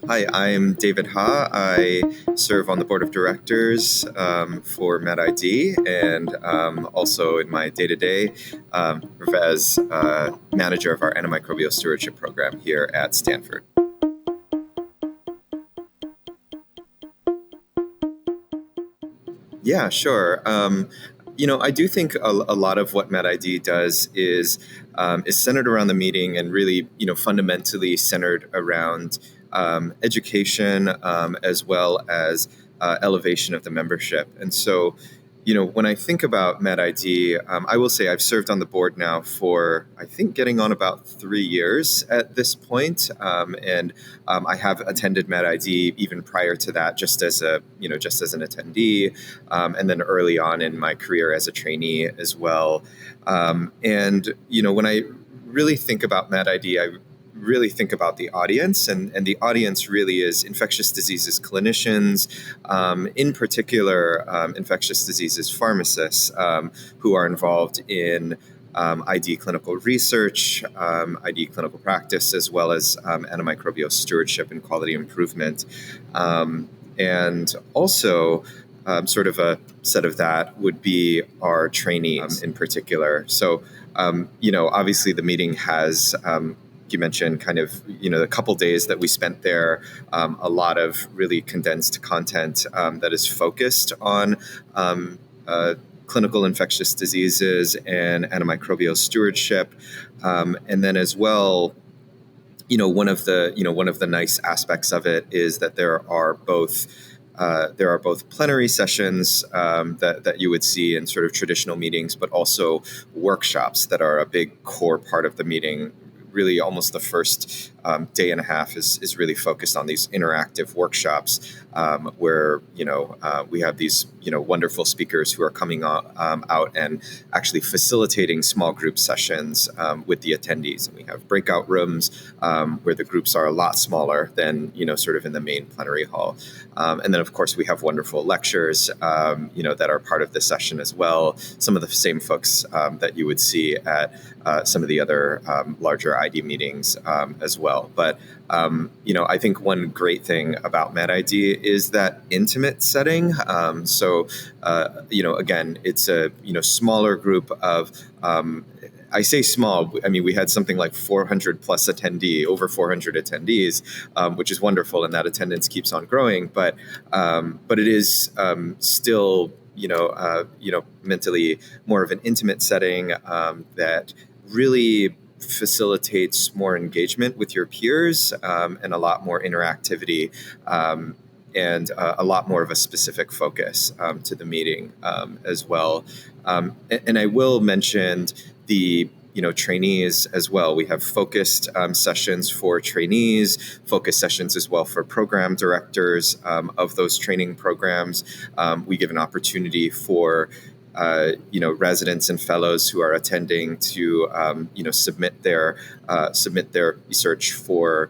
Hi, I'm David Ha. I serve on the board of directors for MedID and also in my day-to-day as manager of our antimicrobial stewardship program here at Stanford. Yeah, sure. I do think a lot of what MedID does is centered around the meeting and really, fundamentally centered around education as well as elevation of the membership. And so, when I think about MedID, I will say I've served on the board now for, I think, getting on about 3 years at this point. And I have attended MedID even prior to that, just as an attendee, and then early on in my career as a trainee as well. When I really think about MedID, I really think about the audience, and the audience really is infectious diseases clinicians, in particular infectious diseases pharmacists who are involved in ID clinical research, ID clinical practice, as well as antimicrobial stewardship and quality improvement. And also, sort of a set of that would be our trainees in particular. So, obviously the meeting has, you mentioned kind of, the couple days that we spent there, a lot of really condensed content that is focused on clinical infectious diseases and antimicrobial stewardship. And then as well, one of the nice aspects of it is that there are both plenary sessions that you would see in sort of traditional meetings, but also workshops that are a big core part of the meeting. Really, almost the first day and a half is really focused on these interactive workshops where we have these wonderful speakers who are coming out and actually facilitating small group sessions with the attendees. And we have breakout rooms where the groups are a lot smaller than sort of in the main plenary hall. And then of course we have wonderful lectures that are part of the session as well. Some of the same folks that you would see at some of the other larger ID meetings as well. But, I think one great thing about MedID is that intimate setting. Again, it's a, smaller group of, I say small, I mean, we had something like 400 plus over 400 attendees, which is wonderful. And that attendance keeps on growing. But it is still, mentally more of an intimate setting that really facilitates more engagement with your peers and a lot more interactivity and a lot more of a specific focus to the meeting as well. And I will mention the trainees as well. We have focused sessions for trainees, focused sessions as well for program directors of those training programs. We give an opportunity for residents and fellows who are attending to submit their research for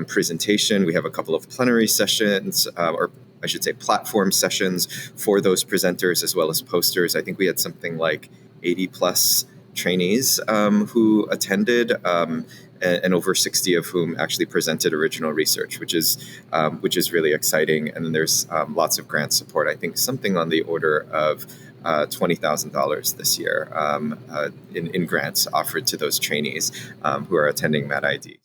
presentation. We have a couple of plenary sessions, or I should say platform sessions for those presenters, as well as posters. I think we had something like 80 plus trainees who attended, and over 60 of whom actually presented original research, which is really exciting. And then there's lots of grant support. I think something on the order of $20,000 this year in grants offered to those trainees who are attending MedID.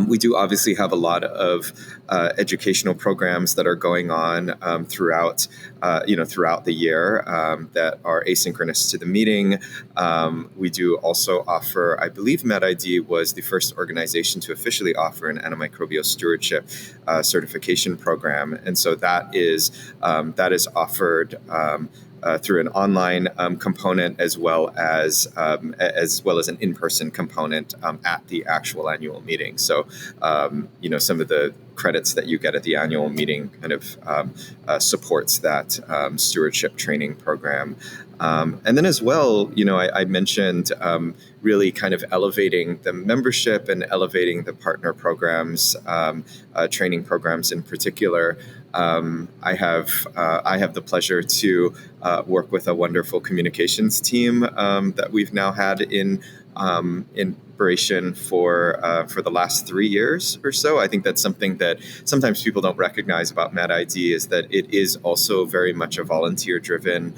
We do obviously have a lot of educational programs that are going on throughout the year that are asynchronous to the meeting. We do also offer, I believe MedID was the first organization to officially offer an antimicrobial stewardship certification program, and so that is offered through an online component as well as an in-person component at the actual annual meeting. So, some of the credits that you get at the annual meeting kind of supports that stewardship training program. And then as well, I mentioned really kind of elevating the membership and elevating the partner programs, training programs in particular. I have the pleasure to work with a wonderful communications team that we've now had in inspiration for the last 3 years or so. I think that's something that sometimes people don't recognize about MedID is that it is also very much a volunteer-driven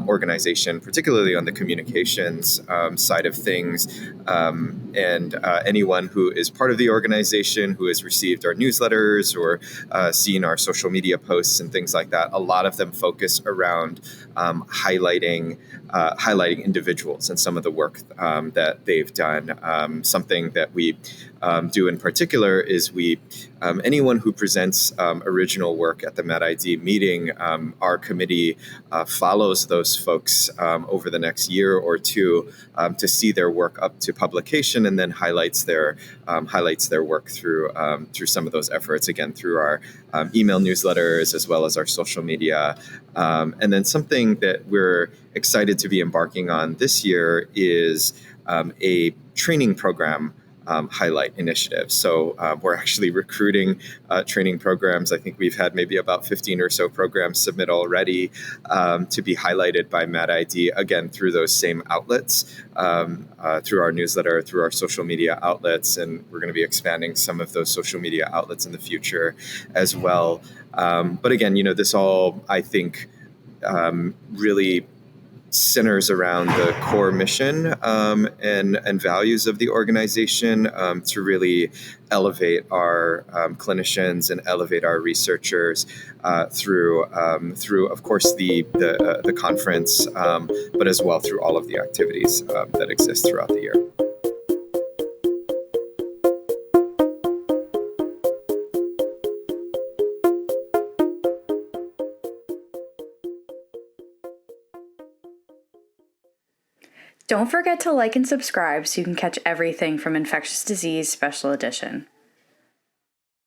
organization, particularly on the communications side of things. And anyone who is part of the organization, who has received our newsletters or seen our social media posts and things like that, a lot of them focus around highlighting individuals and some of the work that they've done. Something that we do in particular is anyone who presents original work at the MedID meeting, our committee follows those folks over the next year or two to see their work up to publication, and then highlights their work through some of those efforts, again through our email newsletters as well as our social media. And then something that we're excited to be embarking on this year is a training program highlight initiative. So we're actually recruiting training programs. I think we've had maybe about 15 or so programs submit already to be highlighted by MedID, again, through those same outlets, through our newsletter, through our social media outlets. And we're going to be expanding some of those social media outlets in the future as well. But again, this all, I think, really centers around the core mission and values of the organization to really elevate our clinicians and elevate our researchers through, of course, the conference, but as well through all of the activities that exist throughout the year. Don't forget to like and subscribe so you can catch everything from Infectious Disease Special Edition.